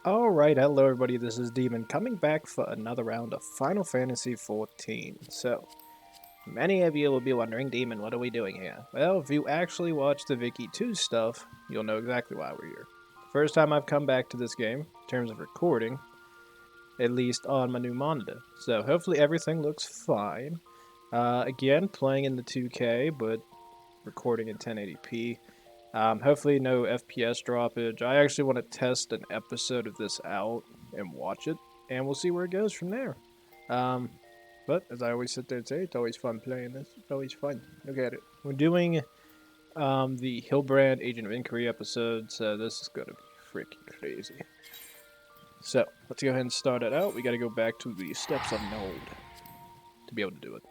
Alright, hello everybody, this is Demon coming back for another round of Final Fantasy XIV. So, many of you will be wondering, Demon, what are we doing here? Well, if you actually watch the Vicky 2 stuff, you'll know exactly why we're here. First time I've come back to this game, in terms of recording, at least on my new monitor. So hopefully everything looks fine. Again, playing in the 2K, but recording in 1080p. Hopefully no FPS droppage. I actually want to test an episode of this out and watch it, and we'll see where it goes from there. Um, but as I always sit there and say, it's always fun playing this. It's always fun. Look at it. We're doing the Hildibrand Agent of Inquiry episode, so this is gonna be freaking crazy. So let's go ahead and start it out. We got to go back to the steps of Node to be able to do it.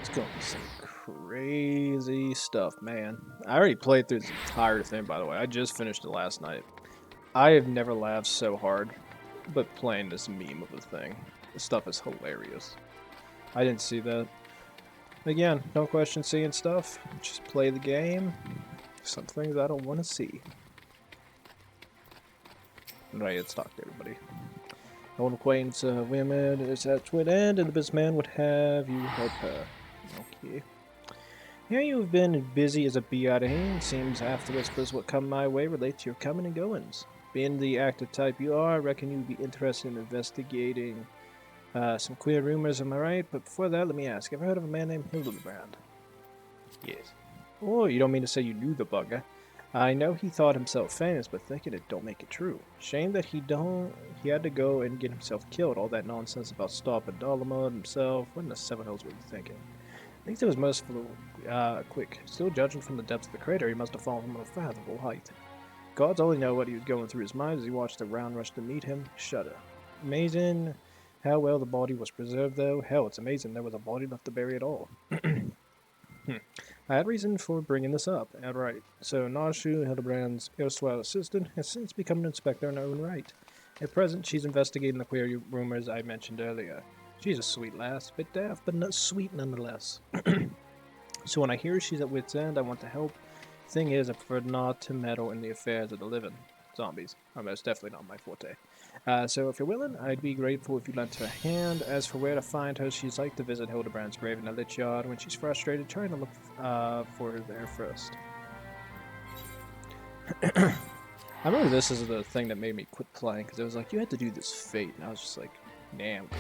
It's going to be some crazy stuff, man. I already played through this entire thing, by the way. I just finished it last night. I have never laughed so hard, but playing this meme of a thing. This stuff is hilarious. I didn't see that. Again, no question seeing stuff. Just play the game. Some things I don't want to see. Right, it's talk to everybody. Old acquaintance women is at twin end, and the businessman would have you help her. Okay. Here you have been busy as a bee out of hand. Seems half the whispers what come my way relate to your coming and goings. Being the active type you are, I reckon you'd be interested in investigating some queer rumors, am I right? But before that, let me ask, ever heard of a man named Hildibrand? Yes. Oh, you don't mean to say you knew the bugger. I know he thought himself famous, but thinking it don't make it true. Shame that he had to go and get himself killed. All that nonsense about stopping Dolomud himself. What in the seven hills were you thinking? I think it was merciful, quick. Still judging from the depths of the crater, he must have fallen from a unfathomable height. Gods only know what he was going through his mind as he watched the round rush to meet him. Shudder. Amazing how well the body was preserved, though. Hell, it's amazing there was a body left to bury at all. I had reason for bringing this up, outright. So Nashu, Hildebrand's erstwhile assistant, has since become an inspector in her own right. At present, she's investigating the queer rumors I mentioned earlier. She's a sweet lass, bit daft, but not sweet nonetheless. So when I hear she's at wit's end, I want to help. Thing is, I prefer not to meddle in the affairs of the living. Zombies are most definitely not my forte. So if you're willing, I'd be grateful if you lent her a hand. As for where to find her, she's like to visit Hildebrand's grave in the lich yard when she's frustrated, trying to look for her there first. I remember this is the thing that made me quit playing, because it was like, you had to do this fate, and I was just like, damn good.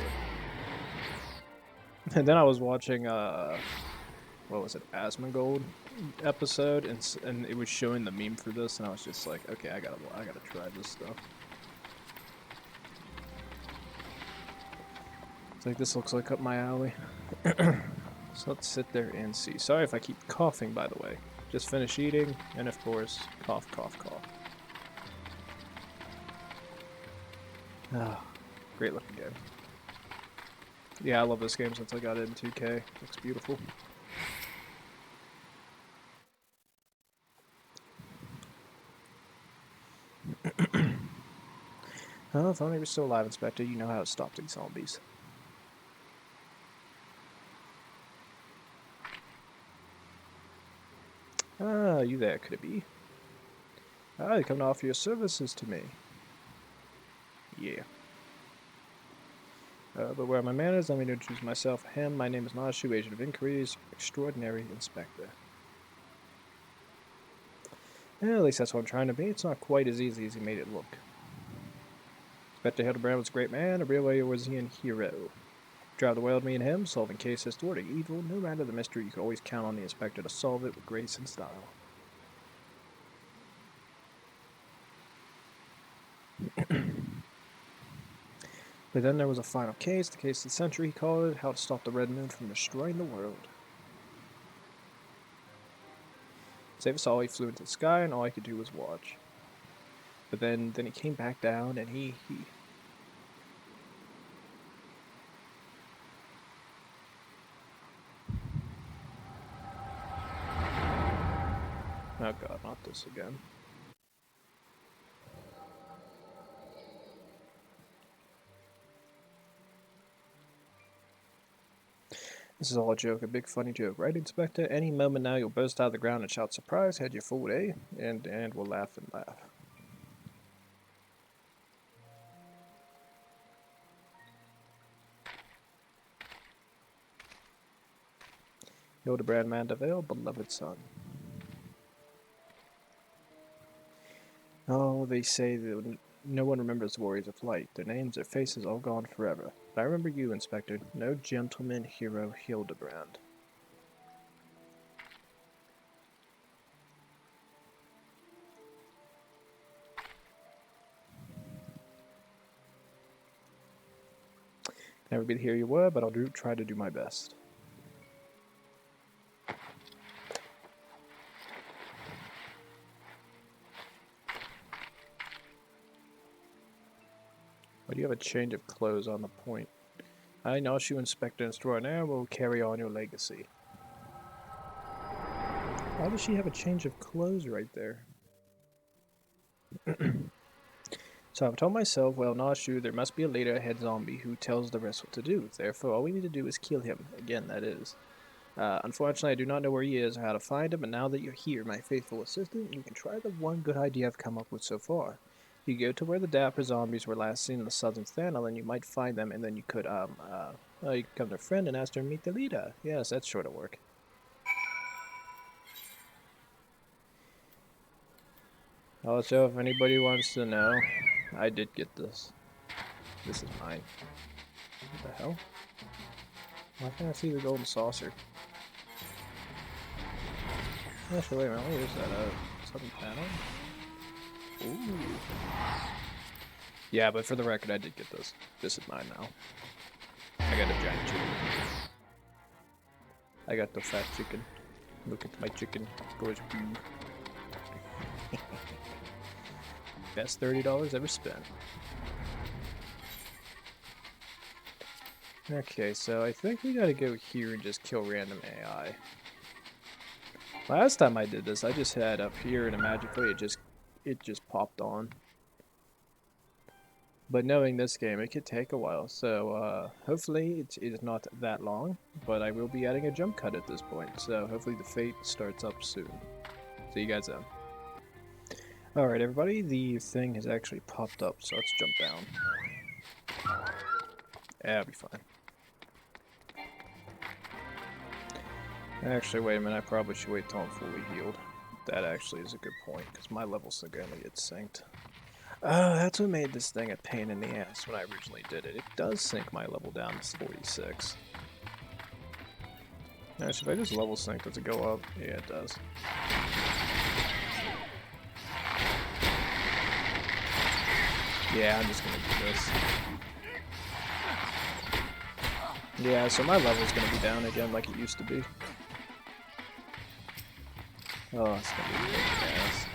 And then I was watching, what was it, Asmongold episode, and it was showing the meme for this, and I was just like, okay, I gotta try this stuff. It's like, this looks like up my alley. So let's sit there and see. Sorry if I keep coughing, by the way. Just finished eating, and of course, cough, cough, cough. Ah, great looking game. Yeah, I love this game since I got it in 2K. Looks beautiful. Oh, if only we're still alive, Inspector. You know how to stop these zombies. Ah, you there, could it be? Ah, you come to offer your services to me. Yeah. But where are my manners? Let me introduce myself. Him, my name is Nashu, Agent of Inquiries, Extraordinary Inspector. At least that's what I'm trying to be. It's not quite as easy as he made it look. Inspector Hildibrand was a great man, a real Eorzean hero. Drive the world, me and him, solving cases thwarting evil. No matter the mystery, you can always count on the Inspector to solve it with grace and style. But then there was a final case, the case of the century, he called it, how to stop the Red Moon from destroying the world. Save us all, he flew into the sky, and all I could do was watch. But then he came back down, and he... Oh god, not this again. This is all a joke, a big funny joke, right, Inspector? Any moment now you'll burst out of the ground and shout surprise, had your full day, and we'll laugh and laugh. Hildibrand Mandeville, beloved son. Oh, they say that no one remembers warriors of light. Their names, their faces, all gone forever. But I remember you, Inspector. No gentleman hero Hildibrand. Never be the hero you were, but I'll try to do my best. Why do you have a change of clothes on the point? I know you, Inspector Extraordinaire, will carry on your legacy. Why does she have a change of clothes right there? So I've told myself, well, Nashu, there must be a later head zombie who tells the rest what to do. Therefore, all we need to do is kill him. Again, that is. Unfortunately, I do not know where he is or how to find him, but now that you're here, my faithful assistant, you can try the one good idea I've come up with so far. You go to where the dapper zombies were last seen in the southern Thanel, and you might find them, and then you could, you could come to a friend and ask her to meet the leader. Yes, that's sure to work. Also, if anybody wants to know, I did get this. This is mine. What the hell? Why can't I see the golden saucer? Actually, wait a minute, what is that? Southern panel? Ooh. Yeah, but for the record, I did get this. This is mine now. I got a giant chicken. I got the fat chicken. Look at my chicken. Goes boo. Best $30 ever spent. Okay, so I think we gotta go here and just kill random AI. Last time I did this, I just had up here and magically it just popped on. But knowing this game, it could take a while, so hopefully it's not that long, but I will be adding a jump cut at this point, so hopefully the fate starts up soon. See you guys then. Alright everybody, the thing has actually popped up, so let's jump down. Yeah, I'll be fine. Actually, wait a minute, I probably should wait till I'm fully healed. That actually is a good point, because my level's gonna get synced. Oh, that's what made this thing a pain in the ass when I originally did it. It does sync my level down to 46. Actually, if I just level sync, does it go up? Yeah, it does. Yeah, I'm just gonna do this. Yeah, so my level's gonna be down again like it used to be. Oh, it's gonna be a pain in the ass.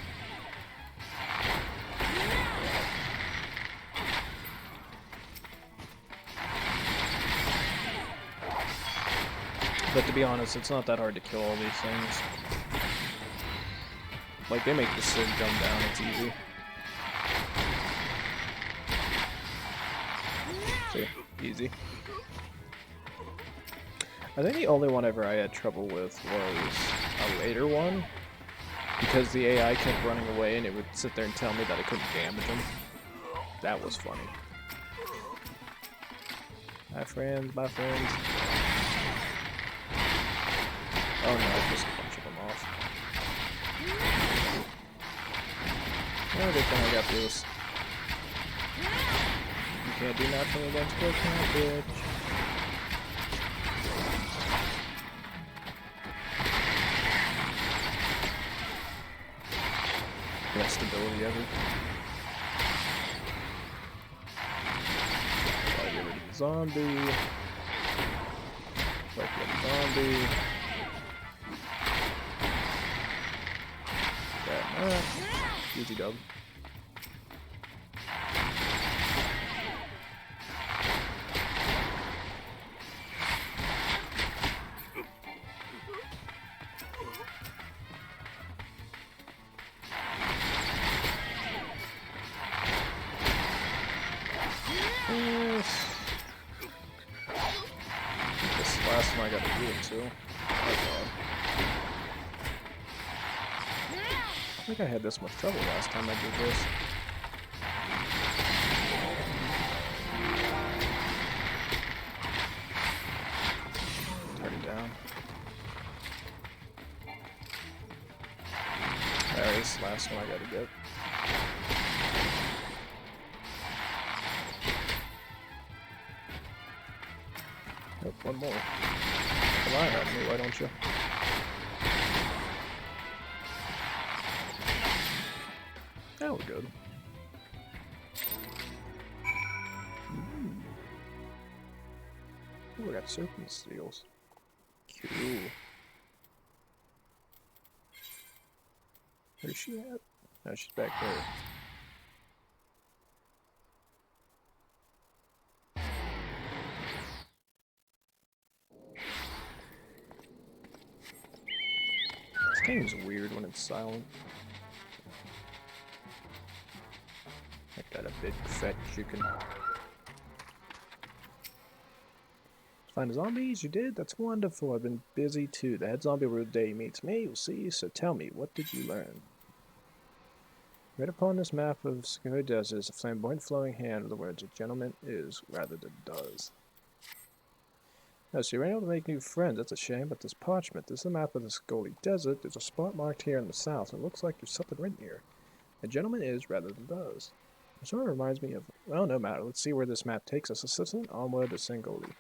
But to be honest, it's not that hard to kill all these things. Like, they make the Sid jump down, it's easy. See? Easy. I think the only one ever I had trouble with was a later one. Because the AI kept running away and it would sit there and tell me that I couldn't damage him. That was funny. My friends, my friends. Oh no, just a bunch of them off. Oh, good thing I got this. You can't do nothing against this now, bitch. Best ability ever. Gotta get rid of the zombie. Like the zombie. Easy dub. This last one I got to do it too. I think I had this much trouble last time I did this. Turn it down. this last one I gotta get. Nope, one more. Rely on me, why don't you? Now we're good. Ooh, we got serpent seals. Cool. Where's she at? No, she's back there. This game's weird when it's silent. Like that, a big fat chicken. Find the zombies? You did? That's wonderful. I've been busy too. The head zombie where the day meets me. You'll see. So tell me, what did you learn? Right upon this map of Square Desert is a flamboyant flowing hand with the words a gentleman is rather than does. Oh, so you're able to make new friends. That's a shame, but this parchment, this is the map of the Scully Desert. There's a spot marked here in the south. It looks like there's something written here. A gentleman is rather than does. It sort of reminds me of, well, no matter. Let's see where this map takes us. Assistant, onward to Singoli.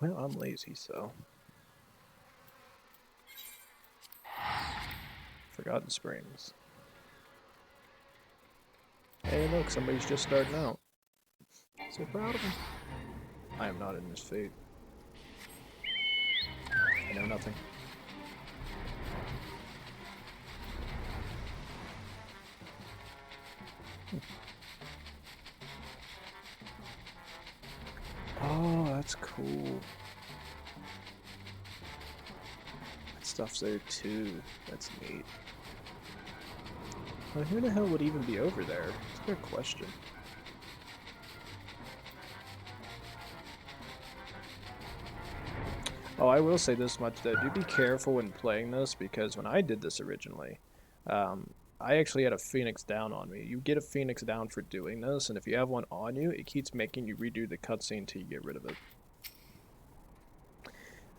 Well, I'm lazy, so. Forgotten Springs. Hey, look, somebody's just starting out. So proud of him. I am not in this fate. I know nothing. Oh, that's cool. That stuff's there too. That's neat. Well, who the hell would even be over there? It's a good question. Oh, I will say this much though. Do be careful when playing this, because when I did this originally, I actually had a Phoenix down on me. You get a Phoenix down for doing this, and if you have one on you, it keeps making you redo the cutscene until you get rid of it. I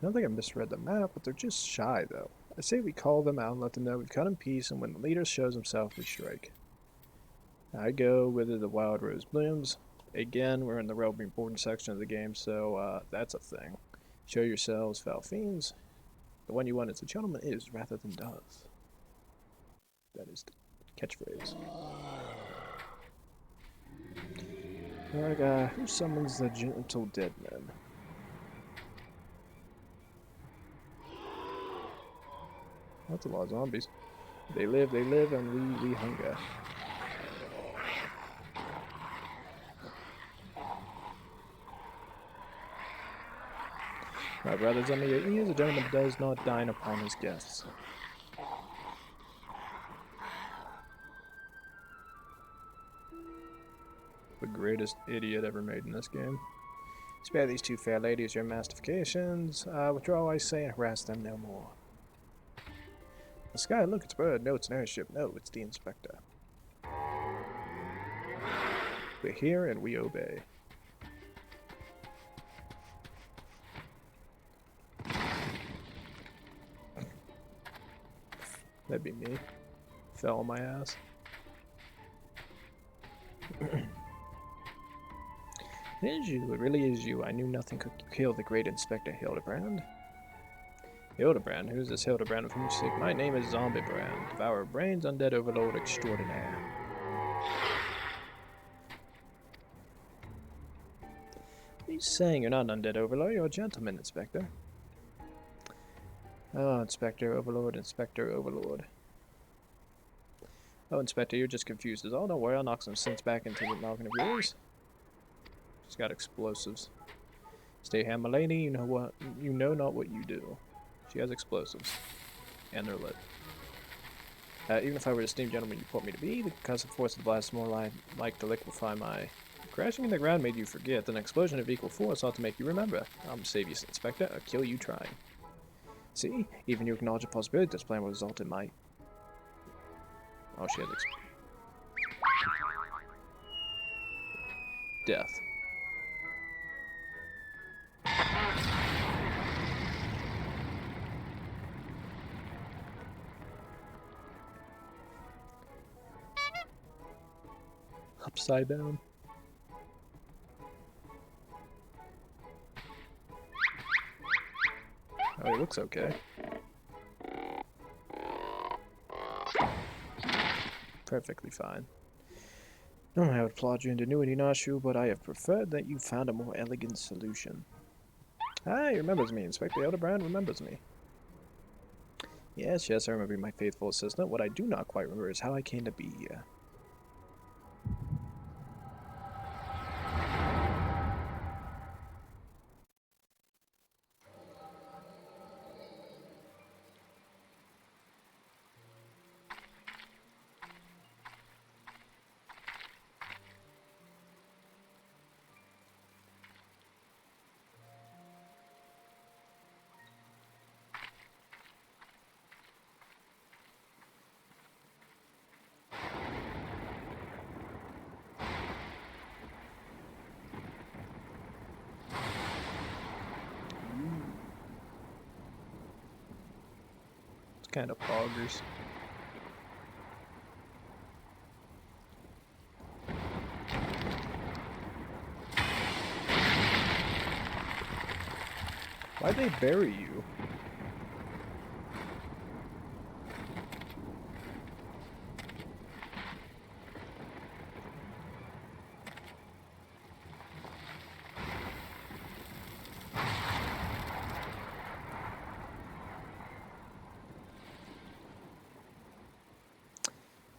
don't think I misread the map, but they're just shy though. I say we call them out and let them know we've cut in peace, and when the leader shows himself, we strike. I go whither the wild rose blooms. Again, we're in the Realm Reborn section of the game, so that's a thing. Show yourselves, foul fiends. The one you want is a gentleman is rather than does. That is the catchphrase. Alright, who summons the gentle dead men? That's a lot of zombies. They live, and we hunger. My brothers, under your ears, a gentleman does not dine upon his guests. The greatest idiot ever made in this game. Spare these two fair ladies your mastifications. Withdraw, I say, and harass them no more. The sky, look, it's a bird. No, it's an airship. No, it's the inspector. We're here and we obey. That'd be me. Fell on my ass. It is you, it really is you. I knew nothing could kill the great Inspector Hildibrand. Hildibrand? Who's this Hildibrand of whom you speak? My name is Zombiebrand, devourer of brains, undead overlord extraordinaire. What are you saying? You're not an undead overlord, you're a gentleman, Inspector. Oh, Inspector Overlord, Inspector Overlord. Oh, Inspector, you're just confused as all. Don't worry, I'll knock some sense back into the noggin of yours. She's got explosives. Stay here, my lady. You know what? You know not what you do. She has explosives, and they're lit. Even if I were the steam gentleman you put me to be, the concussive force of the blast is more like to liquefy my. Crashing in the ground made you forget. An explosion of equal force ought to make you remember. I'm save you, Inspector. I'll kill you trying. See, even you acknowledge the possibility this plan will result in my. Oh, she has death. upside down. Oh, he looks okay. Perfectly fine. Normally I would applaud your ingenuity, Nashu, but I have preferred that you found a more elegant solution. Ah, he remembers me. Inspector Hildibrand remembers me. Yes, yes, I remember my faithful assistant. What I do not quite remember is how I came to be here. It's kind of poggers. Why'd they bury you?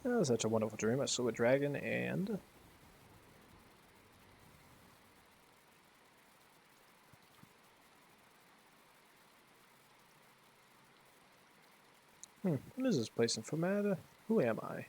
That was such a wonderful dream. I saw a dragon and... what is this place in Formata? Who am I?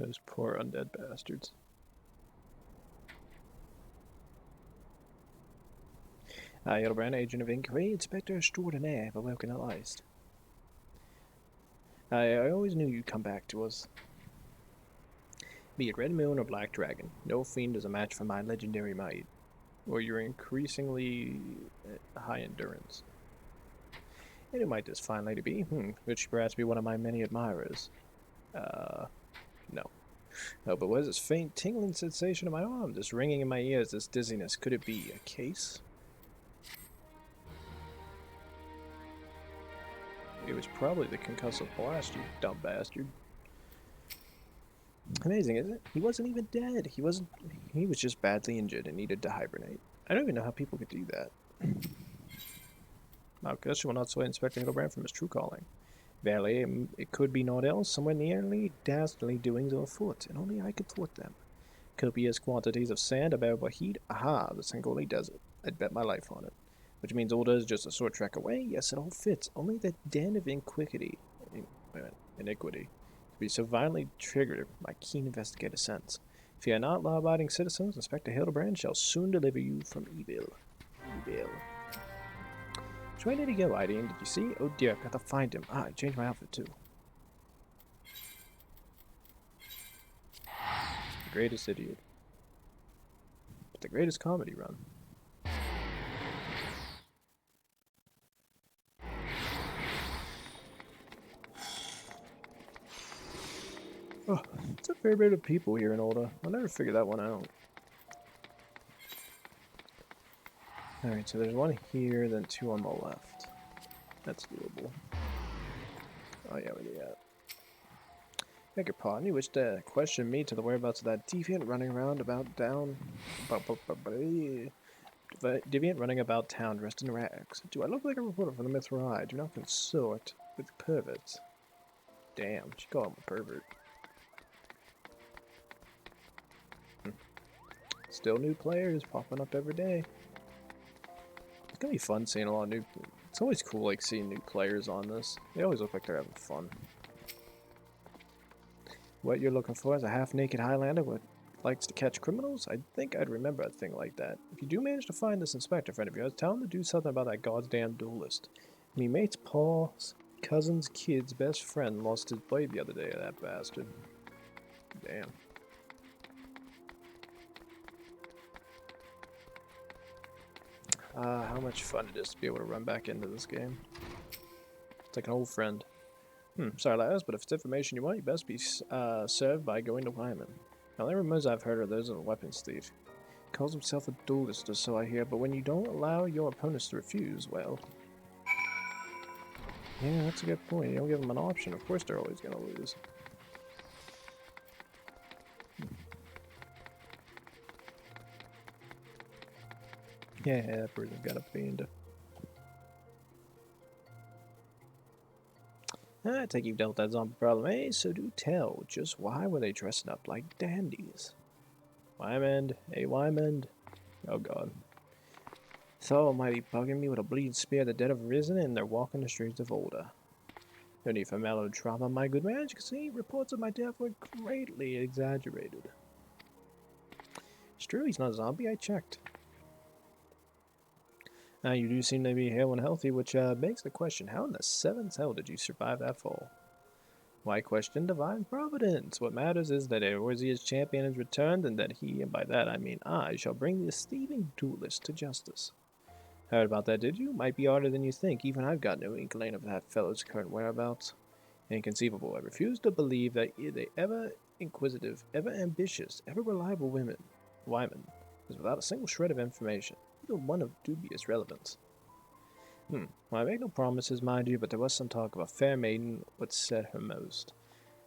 Those poor undead bastards. Hildibrand, agent of inquiry, inspector extraordinaire, but welcome at last. I always knew you'd come back to us. Be it Red Moon or Black Dragon, no fiend is a match for my legendary might, or your increasingly high endurance. And who might this fine lady be? Could she perhaps be one of my many admirers? No. Oh, but what is this faint tingling sensation in my arm? This ringing in my ears, this dizziness. Could it be a case? It was probably the concussive blast, you dumb bastard. Amazing, isn't it? He wasn't even dead. He was just badly injured and needed to hibernate. I don't even know how people could do that. I guess you will not sway Inspector Hildibrand from his true calling. Verily, it could be naught else, somewhere nearly dastardly doings are afoot, and only I could thwart them. Copious quantities of sand, a bearable heat, aha, the Sangoli Desert. I'd bet my life on it. Which means Ulda is just a short trek away? Yes, it all fits. Only that den of iniquity to be so violently triggered my keen investigative sense. Fear not, law-abiding citizens, Inspector Hildibrand shall soon deliver you from evil. Evil. Which way did he go, Hydaelyn? Did you see? Oh dear, I've got to find him. I changed my outfit too. The greatest idiot. But the greatest comedy run. Oh, it's a fair bit of people here in Ulda. I'll never figure that one out. Alright, so there's one here, then two on the left. That's doable. Oh yeah, where they at? Beg your pardon, you wish to question me to the whereabouts of that deviant running around about down... deviant running about town dressed in rags. Do I look like a reporter from the Mithra Eye? Do not consort with perverts. Damn, she called him a pervert. Still new players popping up every day. It's gonna be fun seeing a lot of new... It's always cool, like, seeing new players on this. They always look like they're having fun. What you're looking for is a half-naked Highlander who likes to catch criminals? I think I'd remember a thing like that. If you do manage to find this inspector friend of yours, tell him to do something about that goddamn duelist. Me mate's Paul's cousin's kid's best friend lost his blade the other day, that bastard. Damn. How much fun it is to be able to run back into this game. It's like an old friend. Sorry lads, but if it's information you want, you best be served by going to Wyman. Now, the rumors I've heard are those of a weapons thief. He calls himself a duelist, or so I hear, but when you don't allow your opponents to refuse, well... Yeah, that's a good point. You don't give them an option. Of course they're always going to lose. Yeah, that person's got a fiend. I take you've dealt with that zombie problem, eh? So do tell, just why were they dressing up like dandies? Wyman, hey Wyman. Oh god. So almighty bugging me with a bleeding spear, the dead have risen and they're walking the streets of Olda. No need for melodrama, my good man. As you can see, reports of my death were greatly exaggerated. It's true, he's not a zombie, I checked. Now you do seem to be hale and healthy, which begs the question, how in the seventh hell did you survive that fall? Why question divine providence? What matters is that Eorzea's champion has returned, and that he, and by that I mean I, shall bring this thieving duelist to justice. Heard about that, did you? Might be harder than you think. Even I've got no inkling of that fellow's current whereabouts. Inconceivable. I refuse to believe that the ever inquisitive, ever ambitious, ever reliable Wyman, is without a single shred of information, even one of dubious relevance. Well, I make no promises, mind you, but there was some talk of a fair maiden what said her most.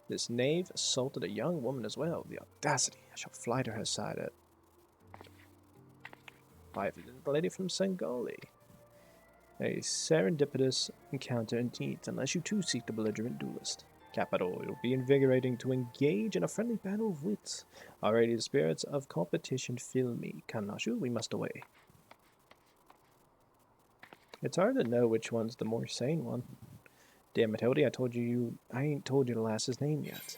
This knave assaulted a young woman as well. The audacity! I shall fly to her side at... Why, the lady from Sengali. A serendipitous encounter indeed, unless you too seek the belligerent duelist. Capital, it will be invigorating to engage in a friendly battle of wits. Already the spirits of competition fill me. Come, Nashu, we must away. It's hard to know which one's the more sane one. Damn it, Hildy, I ain't told you the lass's name yet.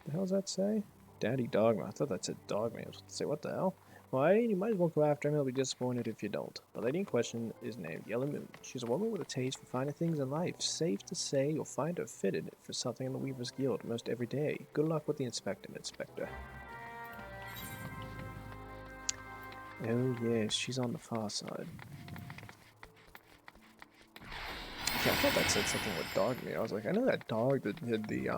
The hell does that say? Daddy Dogma. I thought that said Dogma. I was about to say, what the hell? Well, you might as well go after him. He'll be disappointed if you don't. The lady in question is named Yellow Moon. She's a woman with a taste for finer things in life. Safe to say you'll find her fitted for something in the Weaver's Guild most every day. Good luck with the Inspector. Oh yes, she's on the far side. Yeah, I thought that said something with Dogme. I was like, I know that dog that did the,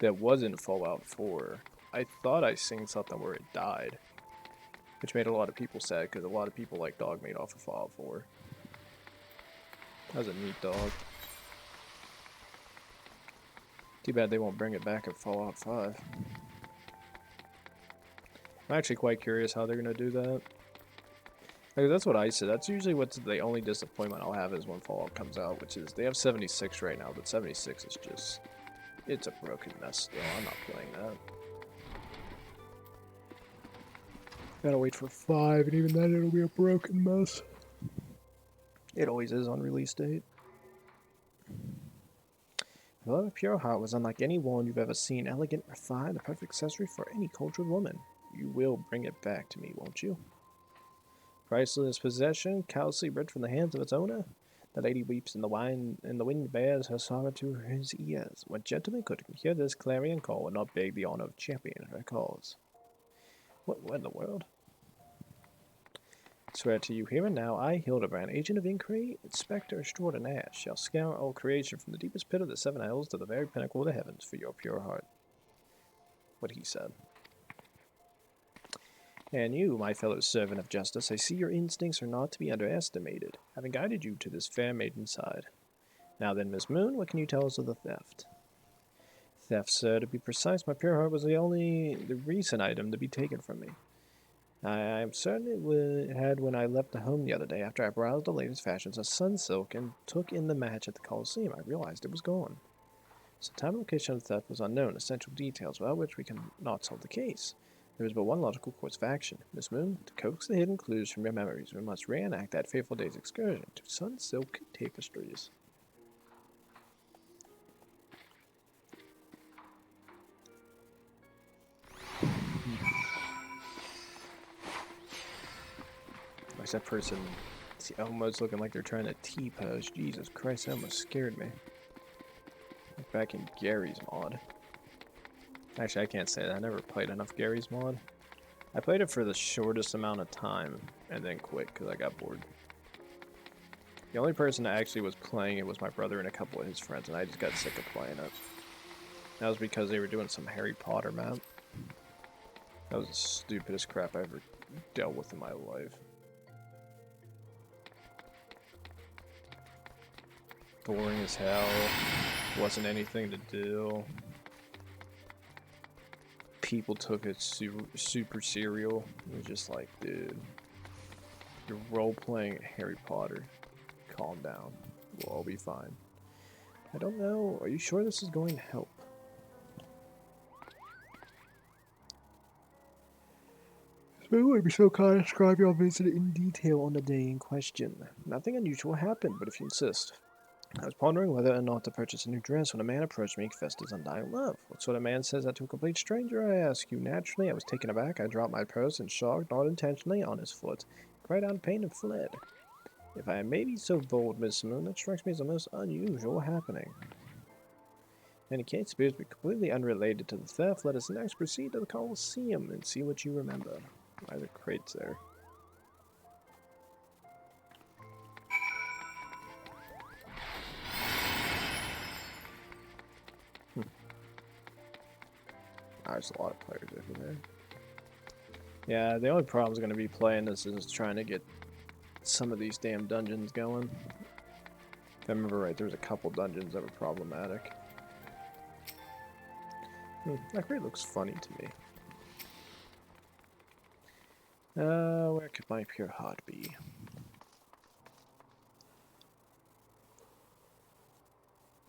that was in Fallout 4. I thought I seen something where it died. Which made a lot of people sad, because a lot of people like Dogmeat off of Fallout 4. That was a neat dog. Too bad they won't bring it back in Fallout 5. I'm actually quite curious how they're going to do that. Like, that's what I said. That's usually what's the only disappointment I'll have is when Fallout comes out, which is they have 76 right now, but 76 is just... It's a broken mess still. I'm not playing that. Gotta wait for 5, and even then it'll be a broken mess. It always is on release date. The love of pure heart was unlike any one you've ever seen. Elegant, refined, the perfect accessory for any cultured woman. You will bring it back to me, won't you? Priceless possession, callously ripped from the hands of its owner. The lady weeps, and the wind bears her sorrow to his ears. What gentleman could hear this clarion call and not beg the honor of championing her cause? What in the world? I swear to you here and now, I, Hildibrand, agent of inquiry, inspector extraordinaire, shall scour all creation from the deepest pit of the seven hells to the very pinnacle of the heavens for your pure heart. What he said. And you, my fellow servant of justice, I see your instincts are not to be underestimated, having guided you to this fair maiden's side. Now then, Miss Moon, what can you tell us of the theft? Theft, sir. To be precise, my pure heart was the recent item to be taken from me. I am certain it had when I left the home the other day after I browsed the latest fashions of Sunsilk and took in the match at the Coliseum. I realized it was gone. So time and location of the theft was unknown, essential details without which we cannot solve the case. There is but one logical course of action. Miss Moon, to coax the hidden clues from your memories, we must reenact that fateful day's excursion to Sunsilk tapestries. Why's that person almost looking like they're trying to T-pose? Jesus Christ, that almost scared me. Like back in Gary's mod. Actually, I can't say that. I never played enough Gary's mod. I played it for the shortest amount of time and then quit because I got bored. The only person that actually was playing it was my brother and a couple of his friends, and I just got sick of playing it. That was because they were doing some Harry Potter map. That was the stupidest crap I ever dealt with in my life. Boring as hell. Wasn't anything to do. People took it super serial. It was just like, dude, you're role-playing Harry Potter. Calm down. We'll all be fine. I don't know. Are you sure this is going to help? So would be so kind to describe your visit in detail on the day in question. Nothing unusual happened, but if you insist. I was pondering whether or not to purchase a new dress when a man approached me and confessed his undying love. What sort of man says that to a complete stranger, I ask you? Naturally, I was taken aback. I dropped my purse and shocked, not intentionally, on his foot. Cried out in pain and fled. If I may be so bold, Miss Moon, that strikes me as a most unusual happening. In any case, it appears to be completely unrelated to the theft. Let us next proceed to the Coliseum and see what you remember. Why are there crates there? There's a lot of players over there. Yeah, the only problem is going to be playing this is trying to get some of these damn dungeons going. If I remember right, there's a couple dungeons that were problematic. That crate looks funny to me. Where could my pure heart be?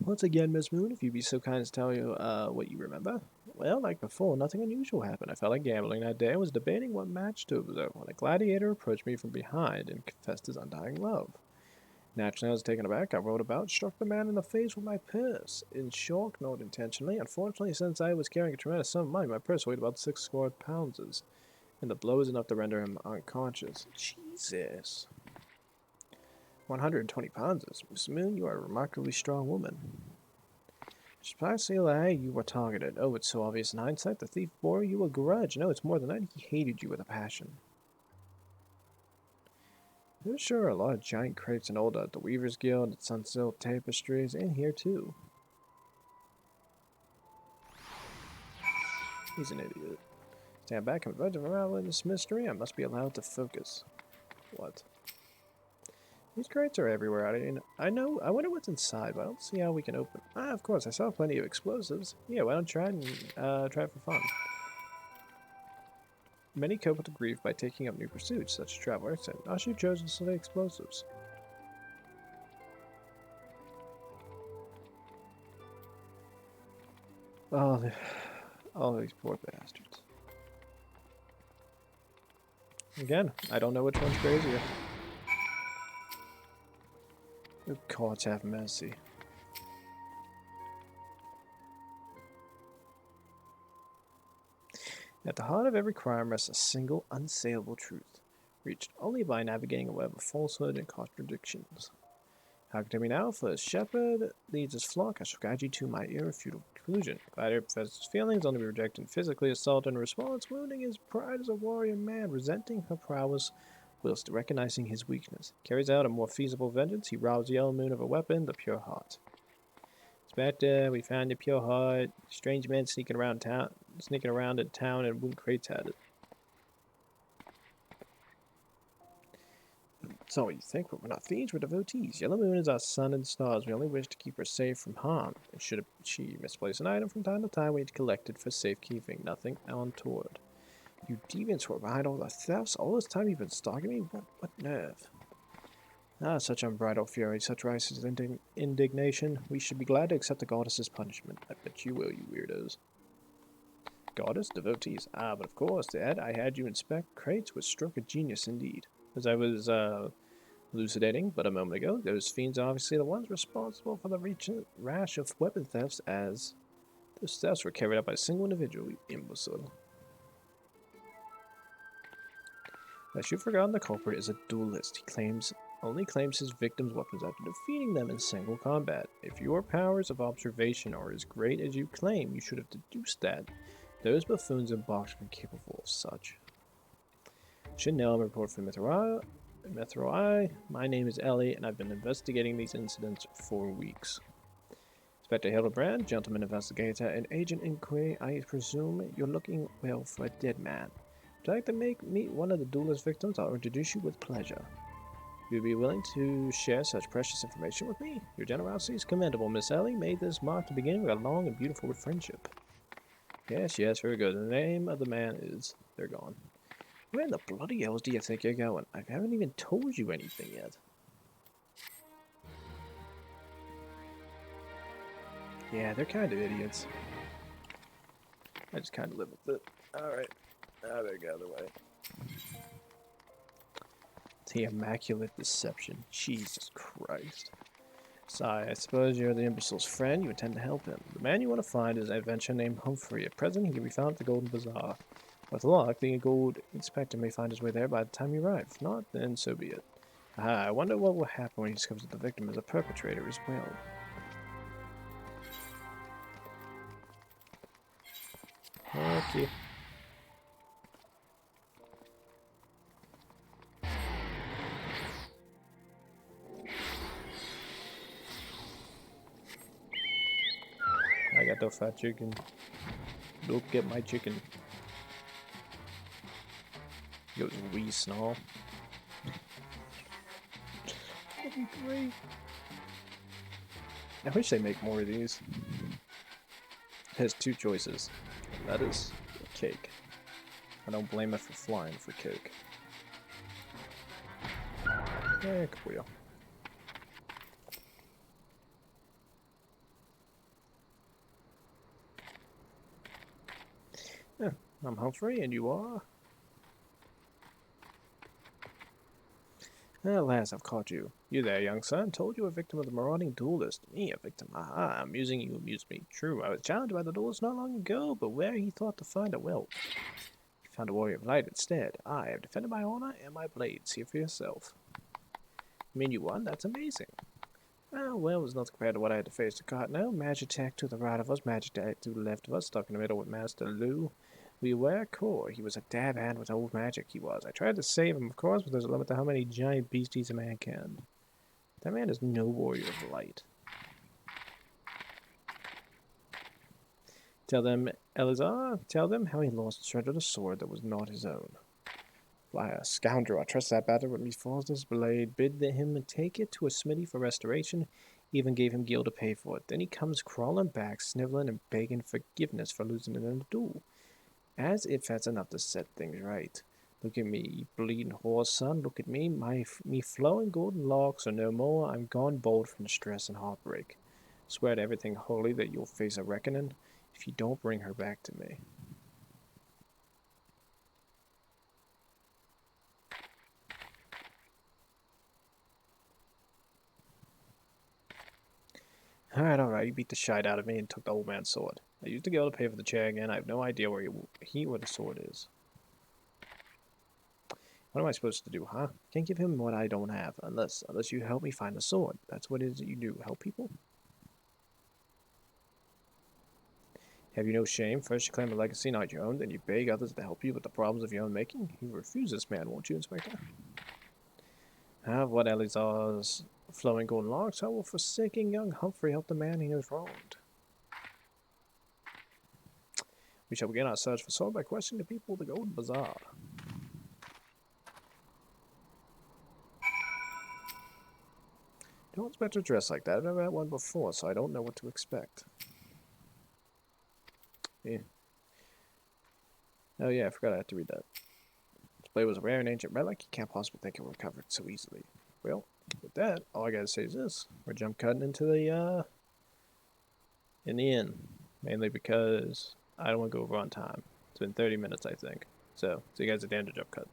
Once again, Miss Moon, if you'd be so kind as to tell you what you remember. Well, like before, nothing unusual happened. I felt like gambling that day. I was debating what match to observe when a gladiator approached me from behind and confessed his undying love. Naturally, I was taken aback. I rolled about, struck the man in the face with my purse. In shock, not intentionally. Unfortunately, since I was carrying a tremendous sum of money, my purse weighed about 6 score pounds, and the blow was enough to render him unconscious. Jesus. 120 pounds. Miss Moon, you are a remarkably strong woman. Precisely you were targeted. Oh, it's so obvious in hindsight. The thief bore you a grudge. No, it's more than that. He hated you with a passion. There's sure a lot of giant crates and old the Weaver's Guild, and Sunsilk tapestries in here too. He's an idiot. Stand back and verge of unraveling this mystery. I must be allowed to focus. What? These crates are everywhere. I know. I wonder what's inside, but I don't see how we can open. Ah, of course. I saw plenty of explosives. Yeah, why don't try it and try it for fun. Many cope with the grief by taking up new pursuits, such as travel. Ashu chose to select explosives. Oh, these poor bastards. Again, I don't know which one's crazier. Good gods have mercy. At the heart of every crime rests a single, unsayable truth, reached only by navigating a web of falsehood and contradictions. How can it be now? For as shepherd leads his flock, I shall guide you to my irrefutable conclusion. Gladiator professes his feelings, only to be rejected and physically assaulted in response, wounding his pride as a warrior man, resenting her prowess, whilst recognizing his weakness. Carries out a more feasible vengeance, he robs the Yellow Moon of a weapon, the pure heart. Inspector, we found the pure heart. Strange men sneaking around in town and wooden crates had it. So what you think, but we're not fiends, we're devotees. Yellow Moon is our sun and stars. We only wish to keep her safe from harm. And should she misplace an item from time to time, we collect it for safekeeping. Nothing untoward. You deviants were behind all the thefts. All this time you've been stalking me? What nerve? Ah, such unbridled fury, such righteous indignation. We should be glad to accept the goddess's punishment. I bet you will, you weirdos. Goddess, devotees. Ah, but of course, the ad I had you inspect crates was stroke of genius indeed. As I was, elucidating but a moment ago, those fiends are obviously the ones responsible for the recent rash of weapon thefts, as those thefts were carried out by a single individual, you imbecile. As you've forgotten, the culprit is a duelist. He only claims his victims' weapons after defeating them in single combat. If your powers of observation are as great as you claim, you should have deduced that. Those buffoons in box are capable of such. Chanel, report from Metro I. My name is Ellie, and I've been investigating these incidents for weeks. Inspector Hildibrand, gentleman investigator, and agent inquiry, I presume you're looking, well, for a dead man. Would you like to meet one of the duelist victims? I'll introduce you with pleasure. You'd be willing to share such precious information with me? Your generosity is commendable, Miss Ellie. May this mark the beginning of a long and beautiful friendship. Yes, very good. The name of the man is... They're gone. Where in the bloody hells do you think you're going? I haven't even told you anything yet. Yeah, they're kind of idiots. I just kind of live with it. Alright. Now they go the way. The Immaculate Deception. Jesus Christ. Sigh, I suppose you're the imbecile's friend. You intend to help him. The man you want to find is an adventurer named Humphrey. At present, he can be found at the Golden Bazaar. With luck, the gold inspector may find his way there by the time you arrive. If not, then so be it. Aha, I wonder what will happen when he discovers that the victim is a perpetrator as well. Okay. I got the fat chicken. Look at my chicken. Goes wee snarl. That'd be great. I wish they make more of these. It has two choices. Lettuce or cake. I don't blame it for flying for cake. Heck, wheel. Yeah, I'm Humphrey, and you are? At last, I've caught you. You there, young son. Told you a victim of the marauding duelist. Me, a victim. Aha, amusing you amuse me. True, I was challenged by the duelist not long ago, but where he thought to find a whelp. He found a warrior of light instead. I have defended my honor and my blade. See it for yourself. You mean you won? That's amazing. Well, it was not compared to what I had to face to caught now. Magic attack to the right of us, magic attack to the left of us, stuck in the middle with Master Lu. We were core. He was a dab hand with old magic, he was. I tried to save him, of course, but there's a limit to how many giant beasties a man can. That man is no warrior of light. Tell them, Elazar, tell them how he lost the shred of the sword that was not his own. Fly, a scoundrel. I trust that battle with me falls this blade. Bid him take it to a smithy for restoration. Even gave him gil to pay for it. Then he comes crawling back, sniveling and begging forgiveness for losing it in the duel. As if that's enough to set things right. Look at me, you bleeding horse, son. Look at me. Me flowing golden locks are no more. I'm gone bald from stress and heartbreak. Swear to everything holy that you'll face a reckoning if you don't bring her back to me. Alright, you beat the shite out of me and took the old man's sword. I used the gil to pay for the chair again. I have no idea where he or the sword is. What am I supposed to do, huh? Can't give him what I don't have, unless you help me find the sword. That's what it is that you do, help people? Have you no shame? First you claim a legacy not your own, then you beg others to help you with the problems of your own making? You refuse this man, won't you, Inspector? Have what Elizar's flowing golden locks, how will forsaking young Humphrey help the man he has wronged? We shall begin our search for sword by questioning the people of the Golden Bazaar. Don't expect to dress like that. I've never had one before, so I don't know what to expect. Yeah. Oh yeah, I forgot I had to read that. This blade was a rare and ancient relic. You can't possibly think it will recover it so easily. Well, with that, all I gotta say is this. We're jump cutting into the, in the inn. Mainly because I don't want to go over on time. It's been 30 minutes, I think. So, see you guys at the end of jump cut.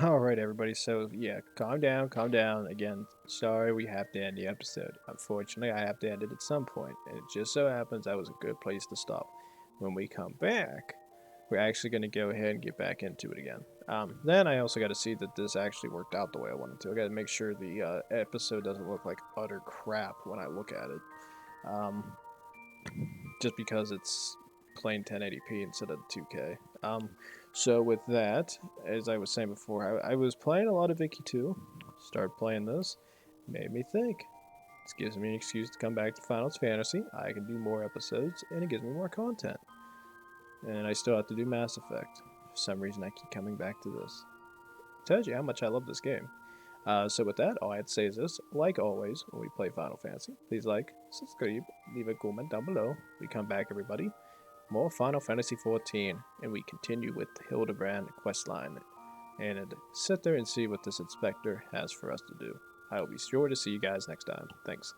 Alright, everybody, so yeah, calm down, calm down. Again, sorry we have to end the episode. Unfortunately, I have to end it at some point, and it just so happens that was a good place to stop. When we come back, we're actually going to go ahead and get back into it again. Then I also got to see that this actually worked out the way I wanted to. I got to make sure the episode doesn't look like utter crap when I look at it. Just because it's plain 1080p instead of 2K. So with that, as I was saying before, I was playing a lot of Vicky 2. Started playing this. Made me think. This gives me an excuse to come back to Final Fantasy. I can do more episodes, and it gives me more content. And I still have to do Mass Effect. For some reason, I keep coming back to this. It tells you how much I love this game. So with that, all I have to say is this. Like always, when we play Final Fantasy, please like, subscribe, leave a comment down below. We come back, everybody. More Final Fantasy XIV, and we continue with the Hildibrand questline, and sit there and see what this inspector has for us to do. I will be sure to see you guys next time. Thanks.